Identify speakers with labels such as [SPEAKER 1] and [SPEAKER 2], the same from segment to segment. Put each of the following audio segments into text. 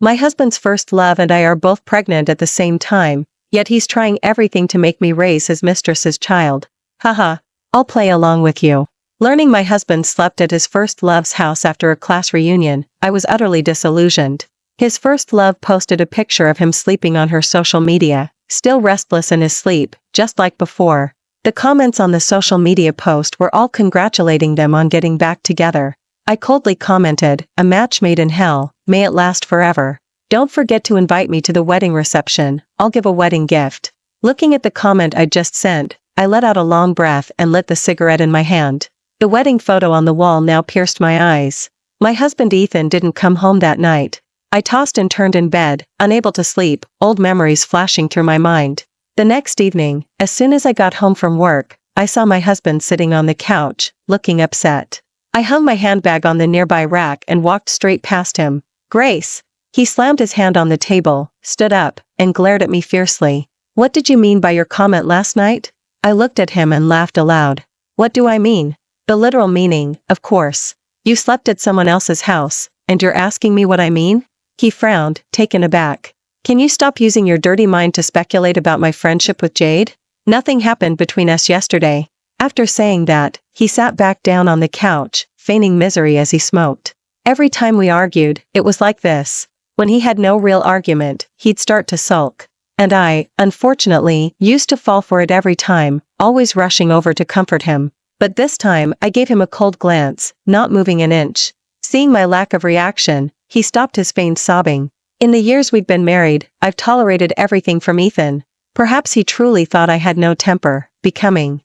[SPEAKER 1] My husband's first love and I are both pregnant at the same time, yet he's trying everything to make me raise his mistress's child. Haha. I'll play along with you. Learning my husband slept at his first love's house after a class reunion, I was utterly disillusioned. His first love posted a picture of him sleeping on her social media, still restless in his sleep, just like before. The comments on the social media post were all congratulating them on getting back together. I coldly commented, "A match made in hell, may it last forever. Don't forget to invite me to the wedding reception, I'll give a wedding gift." Looking at the comment I just sent, I let out a long breath and lit the cigarette in my hand. The wedding photo on the wall now pierced my eyes. My husband Ethan didn't come home that night. I tossed and turned in bed, unable to sleep, old memories flashing through my mind. The next evening, as soon as I got home from work, I saw my husband sitting on the couch, looking upset. I hung my handbag on the nearby rack and walked straight past him. "Grace!" He slammed his hand on the table, stood up, and glared at me fiercely. "What did you mean by your comment last night?" I looked at him and laughed aloud. "What do I mean?" "The literal meaning, of course. You slept at someone else's house, and you're asking me what I mean?" He frowned, taken aback. "Can you stop using your dirty mind to speculate about my friendship with Jade? Nothing happened between us yesterday." After saying that, he sat back down on the couch, feigning misery as he smoked. Every time we argued, it was like this. When he had no real argument, he'd start to sulk. And I, unfortunately, used to fall for it every time, always rushing over to comfort him. But this time, I gave him a cold glance, not moving an inch. Seeing my lack of reaction, he stopped his feigned sobbing. In the years we'd been married, I've tolerated everything from Ethan. Perhaps he truly thought I had no temper, becoming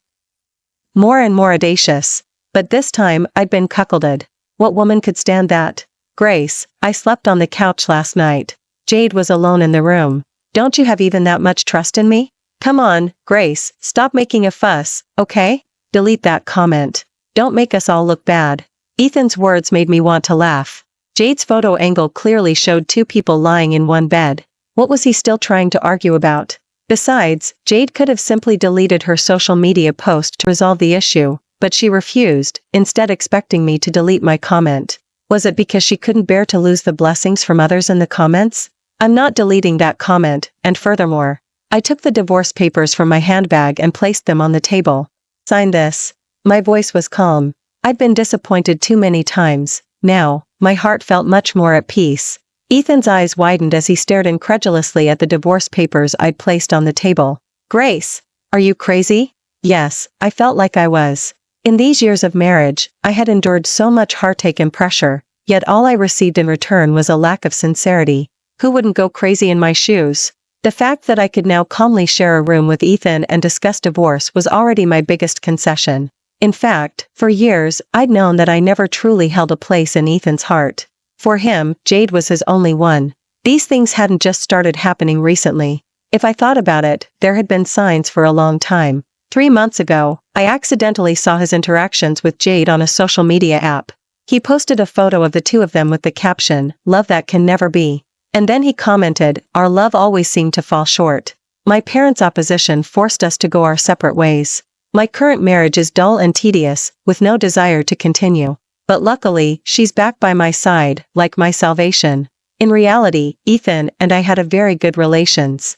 [SPEAKER 1] more and more audacious. But this time, I'd been cuckolded. What woman could stand that? "Grace, I slept on the couch last night. Jade was alone in the room. Don't you have even that much trust in me? Come on, Grace, stop making a fuss, okay? Delete that comment. Don't make us all look bad." Ethan's words made me want to laugh. Jade's photo angle clearly showed two people lying in one bed. What was he still trying to argue about? Besides, Jade could have simply deleted her social media post to resolve the issue, but she refused, instead expecting me to delete my comment. Was it because she couldn't bear to lose the blessings from others in the comments? I'm not deleting that comment, and furthermore, I took the divorce papers from my handbag and placed them on the table. "Sign this." My voice was calm. I'd been disappointed too many times. Now, my heart felt much more at peace. Ethan's eyes widened as he stared incredulously at the divorce papers I'd placed on the table. "Grace, are you crazy?" Yes, I felt like I was. In these years of marriage, I had endured so much heartache and pressure, yet all I received in return was a lack of sincerity. Who wouldn't go crazy in my shoes? The fact that I could now calmly share a room with Ethan and discuss divorce was already my biggest concession. In fact, for years, I'd known that I never truly held a place in Ethan's heart. For him, Jade was his only one. These things hadn't just started happening recently. If I thought about it, there had been signs for a long time. 3 months ago, I accidentally saw his interactions with Jade on a social media app. He posted a photo of the two of them with the caption, "Love that can never be." And then he commented, "Our love always seemed to fall short. My parents' opposition forced us to go our separate ways. My current marriage is dull and tedious, with no desire to continue. But luckily, she's back by my side, like my salvation." In reality, Ethan and I had a very good relations.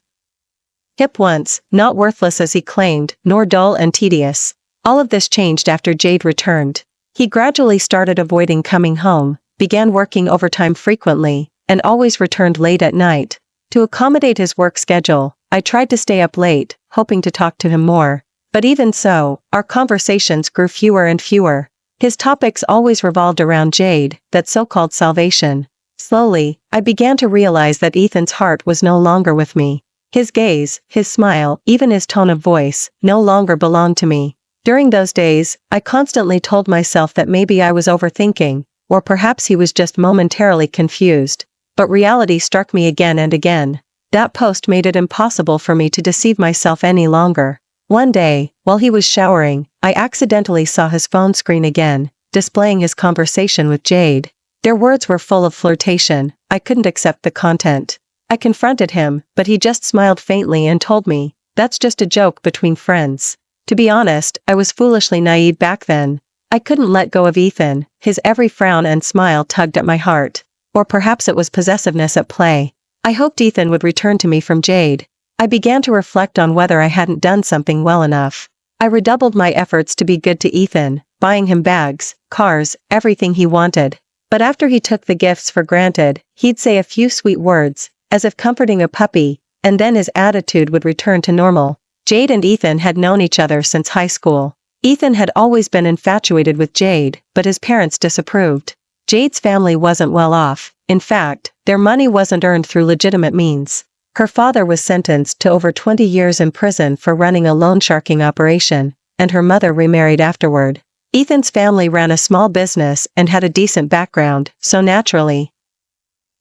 [SPEAKER 1] Hip once, not worthless as he claimed, nor dull and tedious. All of this changed after Jade returned. He gradually started avoiding coming home, began working overtime frequently, and always returned late at night. To accommodate his work schedule, I tried to stay up late, hoping to talk to him more. But even so, our conversations grew fewer and fewer. His topics always revolved around Jade, that so-called salvation. Slowly, I began to realize that Ethan's heart was no longer with me. His gaze, his smile, even his tone of voice, no longer belonged to me. During those days, I constantly told myself that maybe I was overthinking, or perhaps he was just momentarily confused. But reality struck me again and again. That post made it impossible for me to deceive myself any longer. One day, while he was showering, I accidentally saw his phone screen again, displaying his conversation with Jade. Their words were full of flirtation. I couldn't accept the content. I confronted him, but he just smiled faintly and told me, "That's just a joke between friends." To be honest, I was foolishly naive back then. I couldn't let go of Ethan. His every frown and smile tugged at my heart. Or perhaps it was possessiveness at play. I hoped Ethan would return to me from Jade. I began to reflect on whether I hadn't done something well enough. I redoubled my efforts to be good to Ethan, buying him bags, cars, everything he wanted. But after he took the gifts for granted, he'd say a few sweet words, as if comforting a puppy, and then his attitude would return to normal. Jade and Ethan had known each other since high school. Ethan had always been infatuated with Jade, but his parents disapproved. Jade's family wasn't well off. In fact, their money wasn't earned through legitimate means. Her father was sentenced to over 20 years in prison for running a loan sharking operation, and her mother remarried afterward. Ethan's family ran a small business and had a decent background, so naturally,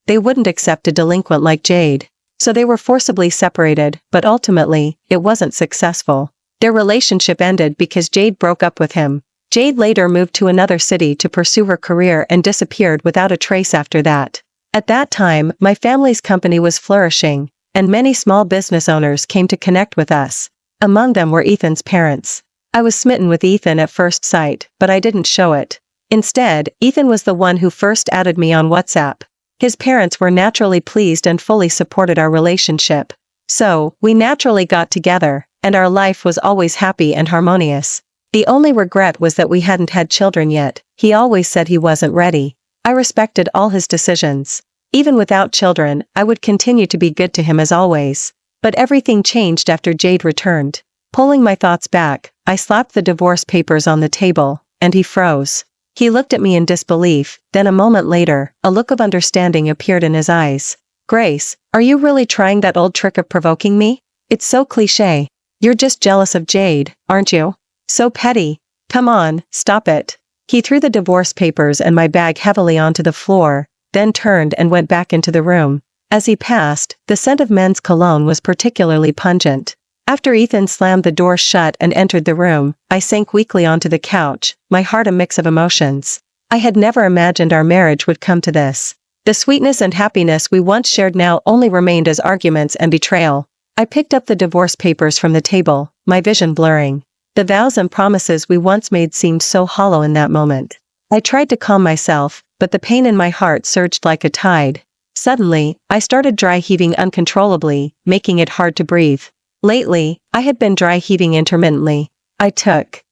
[SPEAKER 1] they wouldn't accept a delinquent like Jade. So they were forcibly separated, but ultimately, it wasn't successful. Their relationship ended because Jade broke up with him. Jade later moved to another city to pursue her career and disappeared without a trace after that. At that time, my family's company was flourishing, and many small business owners came to connect with us. Among them were Ethan's parents. I was smitten with Ethan at first sight, but I didn't show it. Instead, Ethan was the one who first added me on WhatsApp. His parents were naturally pleased and fully supported our relationship. So, we naturally got together, and our life was always happy and harmonious. The only regret was that we hadn't had children yet. He always said he wasn't ready. I respected all his decisions. Even without children, I would continue to be good to him as always. But everything changed after Jade returned. Pulling my thoughts back, I slapped the divorce papers on the table, and he froze. He looked at me in disbelief, then a moment later, a look of understanding appeared in his eyes. Grace, are you really trying that old trick of provoking me? It's so cliché. You're just jealous of Jade, aren't you? So petty. Come on, stop it. He threw the divorce papers and my bag heavily onto the floor, then turned and went back into the room. As he passed, the scent of men's cologne was particularly pungent. After Ethan slammed the door shut and entered the room, I sank weakly onto the couch, my heart a mix of emotions. I had never imagined our marriage would come to this. The sweetness and happiness we once shared now only remained as arguments and betrayal. I picked up the divorce papers from the table, my vision blurring. The vows and promises we once made seemed so hollow in that moment. I tried to calm myself, but the pain in my heart surged like a tide. Suddenly, I started dry heaving uncontrollably, making it hard to breathe. Lately, I had been dry heaving intermittently. I took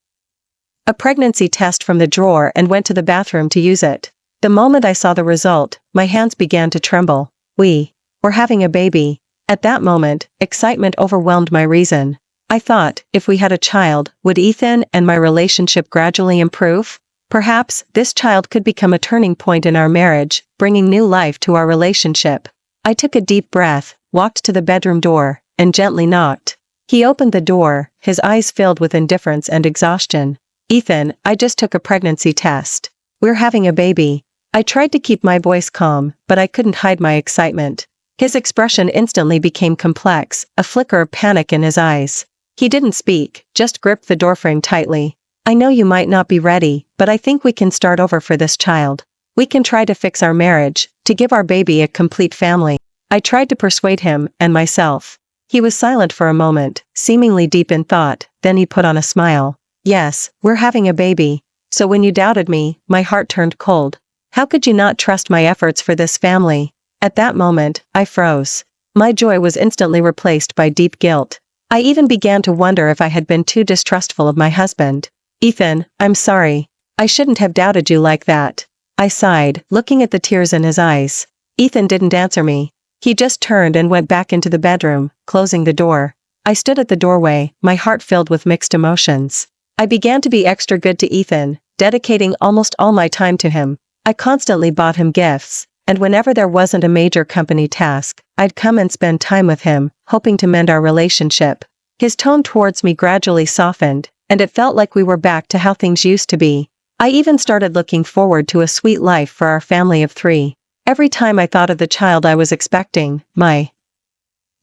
[SPEAKER 1] a pregnancy test from the drawer and went to the bathroom to use it. The moment I saw the result, my hands began to tremble. We were having a baby. At that moment, excitement overwhelmed my reason. I thought, if we had a child, would Ethan and my relationship gradually improve? Perhaps, this child could become a turning point in our marriage, bringing new life to our relationship. I took a deep breath, walked to the bedroom door, and gently knocked. He opened the door, his eyes filled with indifference and exhaustion. Ethan, I just took a pregnancy test. We're having a baby. I tried to keep my voice calm, but I couldn't hide my excitement. His expression instantly became complex, a flicker of panic in his eyes. He didn't speak, just gripped the doorframe tightly. I know you might not be ready, but I think we can start over for this child. We can try to fix our marriage, to give our baby a complete family. I tried to persuade him, and myself. He was silent for a moment, seemingly deep in thought, then he put on a smile. Yes, we're having a baby. So when you doubted me, my heart turned cold. How could you not trust my efforts for this family? At that moment, I froze. My joy was instantly replaced by deep guilt. I even began to wonder if I had been too distrustful of my husband. Ethan, I'm sorry. I shouldn't have doubted you like that. I sighed, looking at the tears in his eyes. Ethan didn't answer me. He just turned and went back into the bedroom, closing the door. I stood at the doorway, my heart filled with mixed emotions. I began to be extra good to Ethan, dedicating almost all my time to him. I constantly bought him gifts, and whenever there wasn't a major company task, I'd come and spend time with him, hoping to mend our relationship. His tone towards me gradually softened, and it felt like we were back to how things used to be. I even started looking forward to a sweet life for our family of 3. Every time I thought of the child I was expecting, my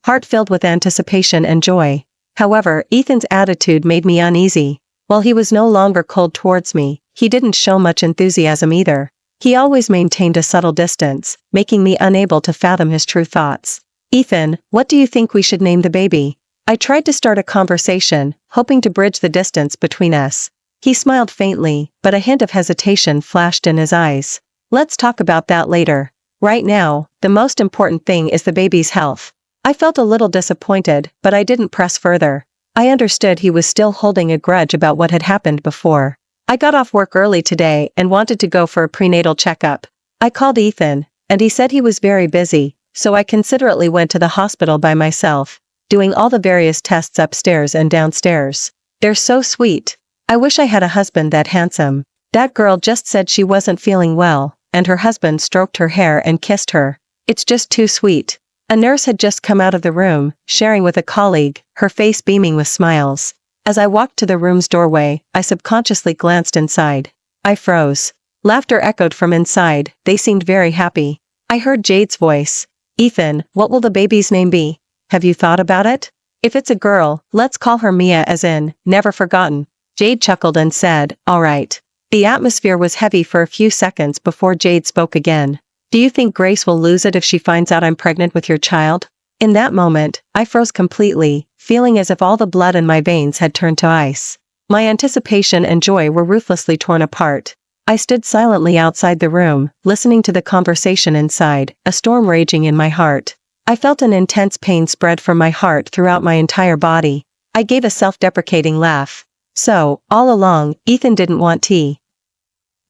[SPEAKER 1] heart filled with anticipation and joy. However, Ethan's attitude made me uneasy. While he was no longer cold towards me, he didn't show much enthusiasm either. He always maintained a subtle distance, making me unable to fathom his true thoughts. Ethan, what do you think we should name the baby? I tried to start a conversation, hoping to bridge the distance between us. He smiled faintly, but a hint of hesitation flashed in his eyes. Let's talk about that later. Right now, the most important thing is the baby's health. I felt a little disappointed, but I didn't press further. I understood he was still holding a grudge about what had happened before. I got off work early today and wanted to go for a prenatal checkup. I called Ethan, and he said he was very busy, so I considerately went to the hospital by myself, doing all the various tests upstairs and downstairs. They're so sweet. I wish I had a husband that handsome. That girl just said she wasn't feeling well, and her husband stroked her hair and kissed her. It's just too sweet. A nurse had just come out of the room, sharing with a colleague, her face beaming with smiles. As I walked to the room's doorway, I subconsciously glanced inside. I froze. Laughter echoed from inside, they seemed very happy. I heard Jade's voice. Ethan, what will the baby's name be? Have you thought about it? If it's a girl, let's call her Mia as in, never forgotten. Jade chuckled and said, all right. The atmosphere was heavy for a few seconds before Jade spoke again. Do you think Grace will lose it if she finds out I'm pregnant with your child? In that moment, I froze completely, feeling as if all the blood in my veins had turned to ice. My anticipation and joy were ruthlessly torn apart. I stood silently outside the room, listening to the conversation inside, a storm raging in my heart. I felt an intense pain spread from my heart throughout my entire body. I gave a self-deprecating laugh. So, all along, Ethan didn't want tea.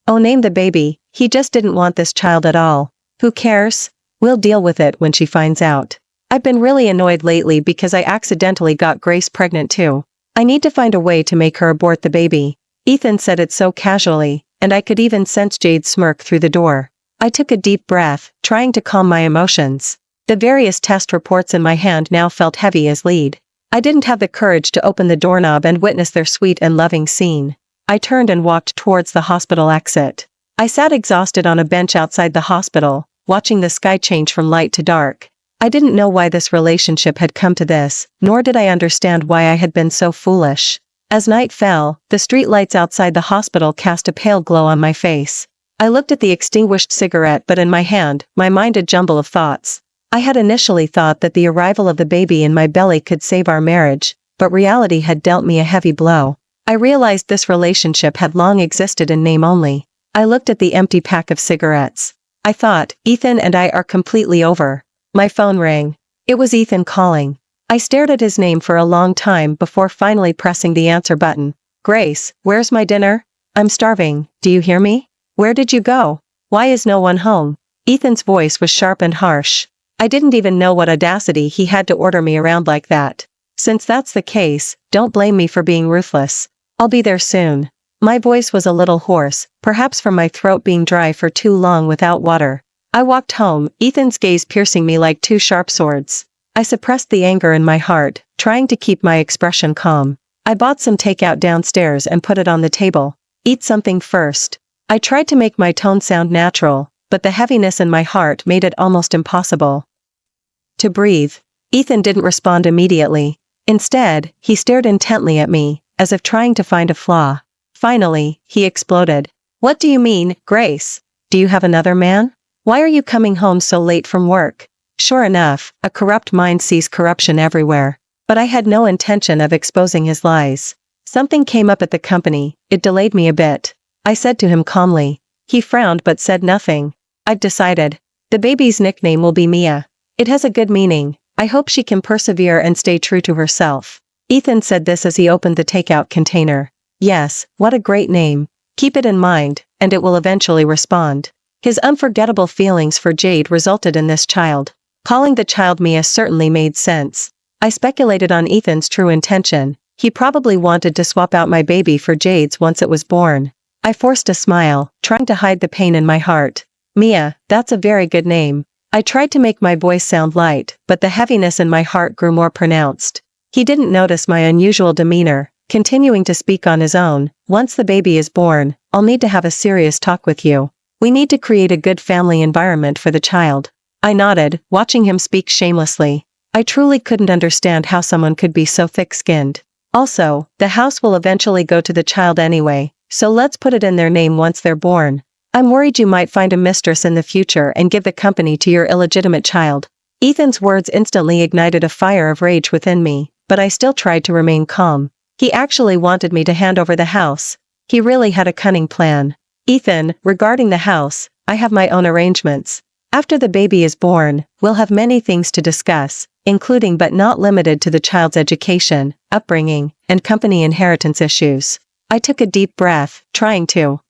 [SPEAKER 1] Oh, name the baby, he just didn't want this child at all. Who cares? We'll deal with it when she finds out. I've been really annoyed lately because I accidentally got Grace pregnant too. I need to find a way to make her abort the baby. Ethan said it so casually, and I could even sense Jade's smirk through the door. I took a deep breath, trying to calm my emotions. The various test reports in my hand now felt heavy as lead. I didn't have the courage to open the doorknob and witness their sweet and loving scene. I turned and walked towards the hospital exit. I sat exhausted on a bench outside the hospital, watching the sky change from light to dark. I didn't know why this relationship had come to this, nor did I understand why I had been so foolish. As night fell, the street lights outside the hospital cast a pale glow on my face. I looked at the extinguished cigarette, but in my hand, my mind a jumble of thoughts. I had initially thought that the arrival of the baby in my belly could save our marriage, but reality had dealt me a heavy blow. I realized this relationship had long existed in name only. I looked at the empty pack of cigarettes. I thought, Ethan and I are completely over. My phone rang. It was Ethan calling. I stared at his name for a long time before finally pressing the answer button. Grace, where's my dinner? I'm starving, do you hear me? Where did you go? Why is no one home? Ethan's voice was sharp and harsh. I didn't even know what audacity he had to order me around like that. Since that's the case, don't blame me for being ruthless. I'll be there soon. My voice was a little hoarse, perhaps from my throat being dry for too long without water. I walked home, Ethan's gaze piercing me like two sharp swords. I suppressed the anger in my heart, trying to keep my expression calm. I bought some takeout downstairs and put it on the table. Eat something first. I tried to make my tone sound natural, but the heaviness in my heart made it almost impossible to breathe. Ethan didn't respond immediately. Instead, he stared intently at me, as if trying to find a flaw. Finally, he exploded. What do you mean, Grace? Do you have another man? Why are you coming home so late from work? Sure enough, a corrupt mind sees corruption everywhere. But I had no intention of exposing his lies. Something came up at the company, it delayed me a bit. I said to him calmly. He frowned but said nothing. I've decided. The baby's nickname will be Mia. It has a good meaning. I hope she can persevere and stay true to herself. Ethan said this as he opened the takeout container. Yes, what a great name. Keep it in mind, and it will eventually respond. His unforgettable feelings for Jade resulted in this child. Calling the child Mia certainly made sense. I speculated on Ethan's true intention. He probably wanted to swap out my baby for Jade's once it was born. I forced a smile, trying to hide the pain in my heart. Mia, that's a very good name. I tried to make my voice sound light, but the heaviness in my heart grew more pronounced. He didn't notice my unusual demeanor, continuing to speak on his own. Once the baby is born, I'll need to have a serious talk with you. We need to create a good family environment for the child. I nodded, watching him speak shamelessly. I truly couldn't understand how someone could be so thick-skinned. Also, the house will eventually go to the child anyway, so let's put it in their name once they're born. I'm worried you might find a mistress in the future and give the company to your illegitimate child. Ethan's words instantly ignited a fire of rage within me, but I still tried to remain calm. He actually wanted me to hand over the house. He really had a cunning plan. Ethan, regarding the house, I have my own arrangements. After the baby is born, we'll have many things to discuss, including but not limited to the child's education, upbringing, and company inheritance issues. I took a deep breath, trying to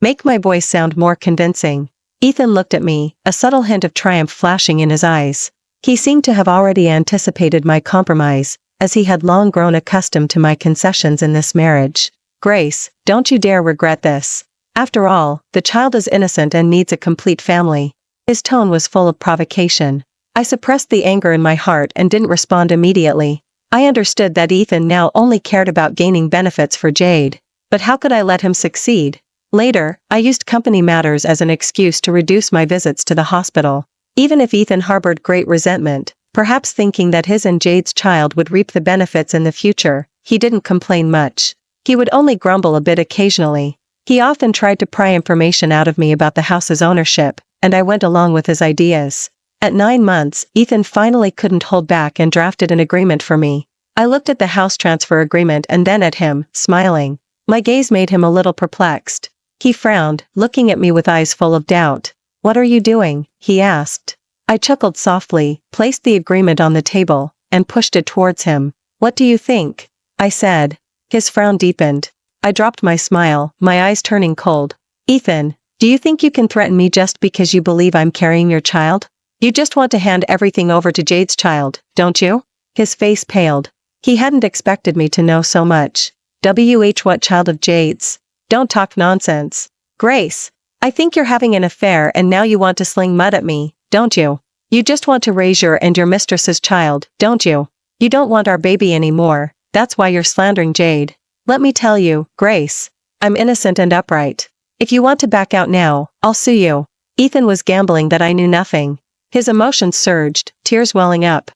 [SPEAKER 1] make my voice sound more convincing. Ethan looked at me, a subtle hint of triumph flashing in his eyes. He seemed to have already anticipated my compromise, as he had long grown accustomed to my concessions in this marriage. Grace, don't you dare regret this. After all, the child is innocent and needs a complete family. His tone was full of provocation. I suppressed the anger in my heart and didn't respond immediately. I understood that Ethan now only cared about gaining benefits for Jade. But how could I let him succeed? Later, I used company matters as an excuse to reduce my visits to the hospital. Even if Ethan harbored great resentment, perhaps thinking that his and Jade's child would reap the benefits in the future, he didn't complain much. He would only grumble a bit occasionally. He often tried to pry information out of me about the house's ownership, and I went along with his ideas. At 9 months, Ethan finally couldn't hold back and drafted an agreement for me. I looked at the house transfer agreement and then at him, smiling. My gaze made him a little perplexed. He frowned, looking at me with eyes full of doubt. "What are you doing?" he asked. I chuckled softly, placed the agreement on the table, and pushed it towards him. "What do you think?" I said. His frown deepened. I dropped my smile, my eyes turning cold. "Ethan, do you think you can threaten me just because you believe I'm carrying your child? You just want to hand everything over to Jade's child, don't you?" His face paled. He hadn't expected me to know so much. What child of Jade's? Don't talk nonsense. Grace, I think you're having an affair and now you want to sling mud at me, don't you? You just want to raise your and your mistress's child, don't you? You don't want our baby anymore, that's why you're slandering Jade. Let me tell you, Grace, I'm innocent and upright. If you want to back out now, I'll sue you. Ethan was gambling that I knew nothing. His emotions surged, tears welling up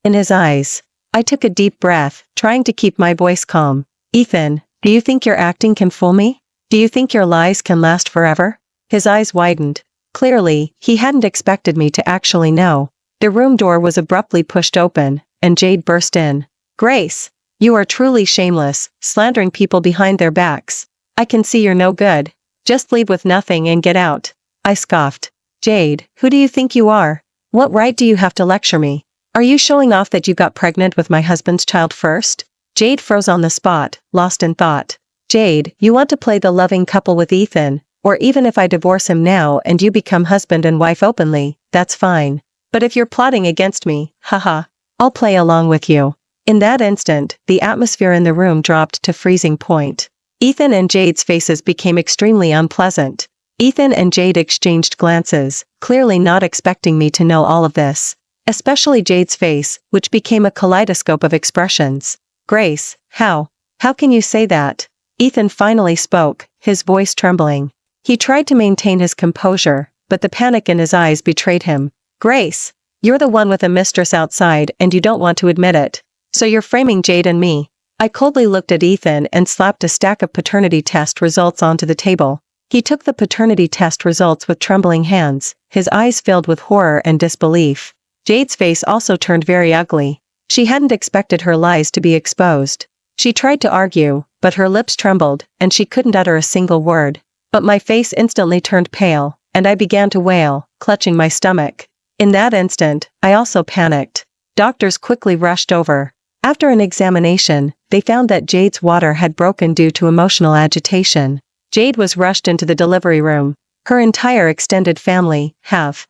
[SPEAKER 1] in his eyes. I took a deep breath, trying to keep my voice calm. "Ethan, do you think your acting can fool me? Do you think your lies can last forever?" His eyes widened. Clearly, he hadn't expected me to actually know. The room door was abruptly pushed open, and Jade burst in. "Grace, you are truly shameless, slandering people behind their backs. I can see you're no good. Just leave with nothing and get out." I scoffed. "Jade, who do you think you are? What right do you have to lecture me? Are you showing off that you got pregnant with my husband's child first?" Jade froze on the spot, lost in thought. "Jade, you want to play the loving couple with Ethan, or even if I divorce him now and you become husband and wife openly, that's fine. But if you're plotting against me, haha, I'll play along with you." In that instant, the atmosphere in the room dropped to freezing point. Ethan and Jade's faces became extremely unpleasant. Ethan and Jade exchanged glances, clearly not expecting me to know all of this. Especially Jade's face, which became a kaleidoscope of expressions. "Grace, how can you say that?" Ethan finally spoke, his voice trembling. He tried to maintain his composure, but the panic in his eyes betrayed him. "Grace, you're the one with a mistress outside and you don't want to admit it. So you're framing Jade and me." I coldly looked at Ethan and slapped a stack of paternity test results onto the table. He took the paternity test results with trembling hands, his eyes filled with horror and disbelief. Jade's face also turned very ugly. She hadn't expected her lies to be exposed. She tried to argue, but her lips trembled, and she couldn't utter a single word. But my face instantly turned pale, and I began to wail, clutching my stomach. In that instant, I also panicked. Doctors quickly rushed over. After an examination, they found that Jade's water had broken due to emotional agitation. Jade was rushed into the delivery room. Her entire extended family, heard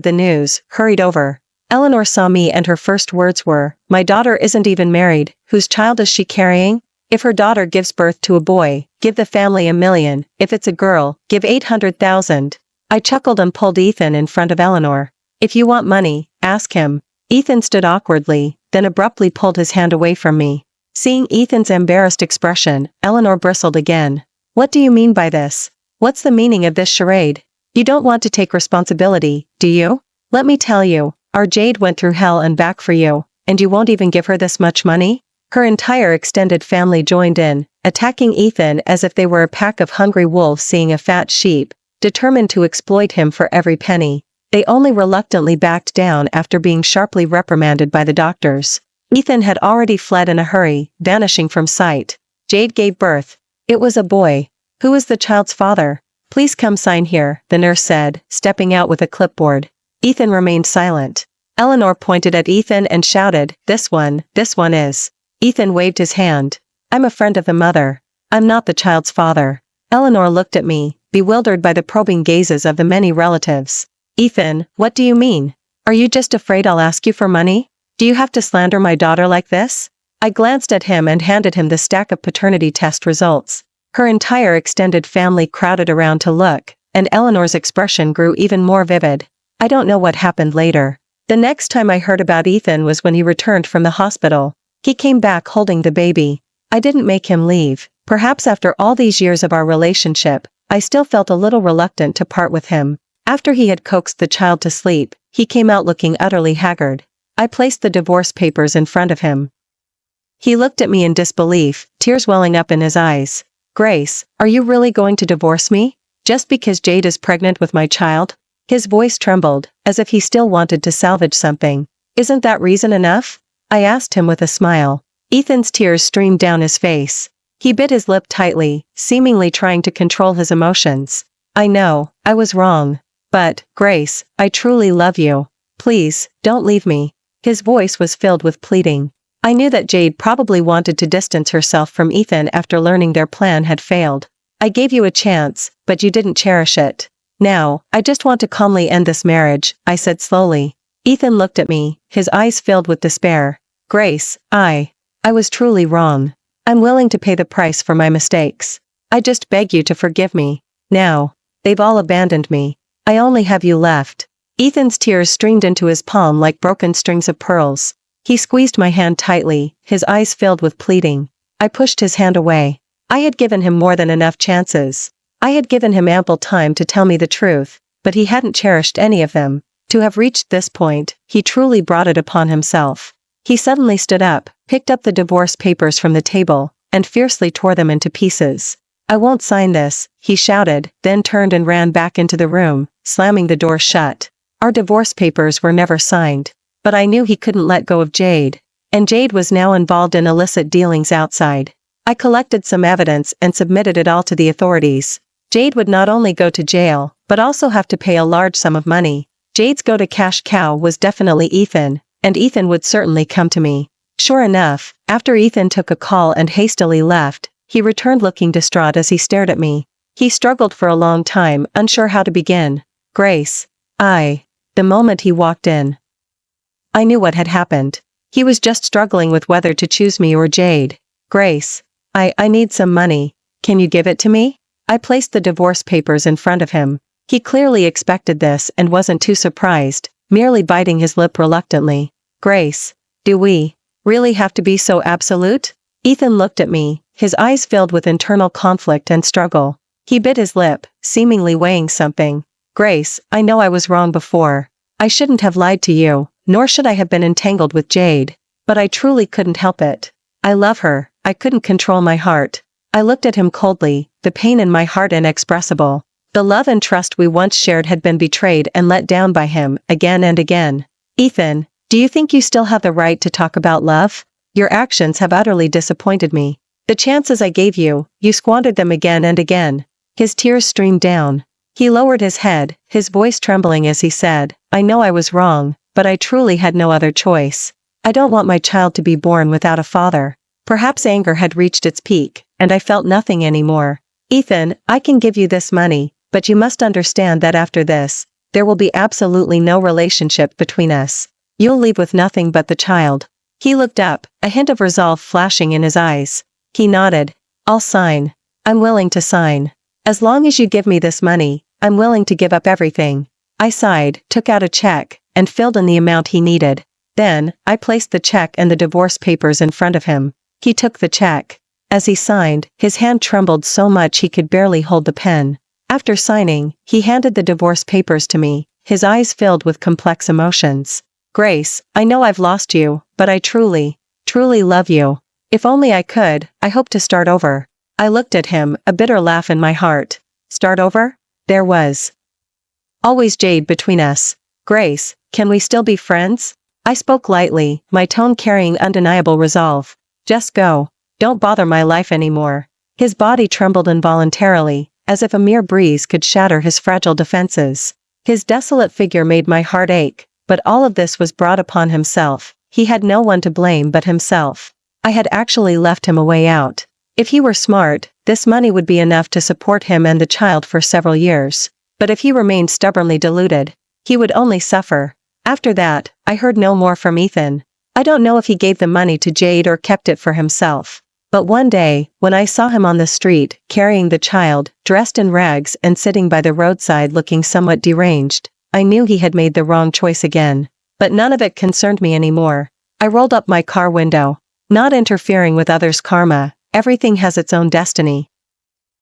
[SPEAKER 1] the news, hurried over. Eleanor saw me and her first words were, "My daughter isn't even married, whose child is she carrying? If her daughter gives birth to a boy, give the family $1 million, if it's a girl, give 800,000. I chuckled and pulled Ethan in front of Eleanor. "If you want money, ask him." Ethan stood awkwardly, then abruptly pulled his hand away from me. Seeing Ethan's embarrassed expression, Eleanor bristled again. "What do you mean by this? What's the meaning of this charade? You don't want to take responsibility, do you? Let me tell you, our Jade went through hell and back for you, and you won't even give her this much money?" Her entire extended family joined in, attacking Ethan as if they were a pack of hungry wolves seeing a fat sheep, determined to exploit him for every penny. They only reluctantly backed down after being sharply reprimanded by the doctors. Ethan had already fled in a hurry, vanishing from sight. Jade gave birth. It was a boy. Who was the child's father? Please come sign here, the nurse said, stepping out with a clipboard. Ethan remained silent. Eleanor pointed at Ethan and shouted, this one is. Ethan waved his hand. I'm a friend of the mother. I'm not the child's father. Eleanor looked at me, bewildered by the probing gazes of the many relatives. Ethan, what do you mean? Are you just afraid I'll ask you for money? Do you have to slander my daughter like this? I glanced at him and handed him the stack of paternity test results. Her entire extended family crowded around to look, and Eleanor's expression grew even more vivid. I don't know what happened later. The next time I heard about Ethan was when he returned from the hospital. He came back holding the baby. I didn't make him leave. Perhaps after all these years of our relationship, I still felt a little reluctant to part with him. After he had coaxed the child to sleep, he came out looking utterly haggard. I placed the divorce papers in front of him. He looked at me in disbelief, tears welling up in his eyes. Grace, are you really going to divorce me? Just because Jade is pregnant with my child? His voice trembled, as if he still wanted to salvage something. Isn't that reason enough? I asked him with a smile. Ethan's tears streamed down his face. He bit his lip tightly, seemingly trying to control his emotions. I know, I was wrong. But, Grace, I truly love you. Please, don't leave me. His voice was filled with pleading. I knew that Jade probably wanted to distance herself from Ethan after learning their plan had failed. I gave you a chance, but you didn't cherish it. Now, I just want to calmly end this marriage, I said slowly. Ethan looked at me, his eyes filled with despair. Grace, I was truly wrong. I'm willing to pay the price for my mistakes. I just beg you to forgive me. Now, they've all abandoned me. I only have you left. Ethan's tears streamed into his palm like broken strings of pearls. He squeezed my hand tightly, his eyes filled with pleading. I pushed his hand away. I had given him more than enough chances. I had given him ample time to tell me the truth, but he hadn't cherished any of them. To have reached this point, he truly brought it upon himself. He suddenly stood up, picked up the divorce papers from the table, and fiercely tore them into pieces. I won't sign this, he shouted, then turned and ran back into the room, slamming the door shut. Our divorce papers were never signed. But I knew he couldn't let go of Jade. And Jade was now involved in illicit dealings outside. I collected some evidence and submitted it all to the authorities. Jade would not only go to jail, but also have to pay a large sum of money. Jade's go-to-cash cow was definitely Ethan, and Ethan would certainly come to me. Sure enough, after Ethan took a call and hastily left, he returned looking distraught as he stared at me. He struggled for a long time, unsure how to begin. Grace. The moment he walked in, I knew what had happened. He was just struggling with whether to choose me or Jade. Grace. I need some money. Can you give it to me? I placed the divorce papers in front of him. He clearly expected this and wasn't too surprised, merely biting his lip reluctantly. Grace. Do we really have to be so absolute? Ethan looked at me, his eyes filled with internal conflict and struggle. He bit his lip, seemingly weighing something. Grace, I know I was wrong before. I shouldn't have lied to you, nor should I have been entangled with Jade. But I truly couldn't help it. I love her, I couldn't control my heart. I looked at him coldly, the pain in my heart inexpressible. The love and trust we once shared had been betrayed and let down by him, again and again. Ethan, do you think you still have the right to talk about love? Your actions have utterly disappointed me. The chances I gave you, you squandered them again and again. His tears streamed down. He lowered his head, his voice trembling as he said, I know I was wrong, but I truly had no other choice. I don't want my child to be born without a father. Perhaps anger had reached its peak, and I felt nothing anymore. Ethan, I can give you this money, but you must understand that after this, there will be absolutely no relationship between us. You'll leave with nothing but the child. He looked up, a hint of resolve flashing in his eyes. He nodded. I'll sign. I'm willing to sign. As long as you give me this money, I'm willing to give up everything. I sighed, took out a check, and filled in the amount he needed. Then, I placed the check and the divorce papers in front of him. He took the check. As he signed, his hand trembled so much he could barely hold the pen. After signing, he handed the divorce papers to me, his eyes filled with complex emotions. Grace, I know I've lost you, but I truly love you. If only I could, I hope to start over. I looked at him, a bitter laugh in my heart. Start over? There was always Jade between us. Grace, can we still be friends? I spoke lightly, my tone carrying undeniable resolve. Just go. Don't bother my life anymore. His body trembled involuntarily, as if a mere breeze could shatter his fragile defenses. His desolate figure made my heart ache, but all of this was brought upon himself. He had no one to blame but himself. I had actually left him a way out. If he were smart, this money would be enough to support him and the child for several years. But if he remained stubbornly deluded, he would only suffer. After that, I heard no more from Ethan. I don't know if he gave the money to Jade or kept it for himself. But one day, when I saw him on the street, carrying the child, dressed in rags and sitting by the roadside looking somewhat deranged, I knew he had made the wrong choice again. But none of it concerned me anymore. I rolled up my car window. Not interfering with others' karma, everything has its own destiny.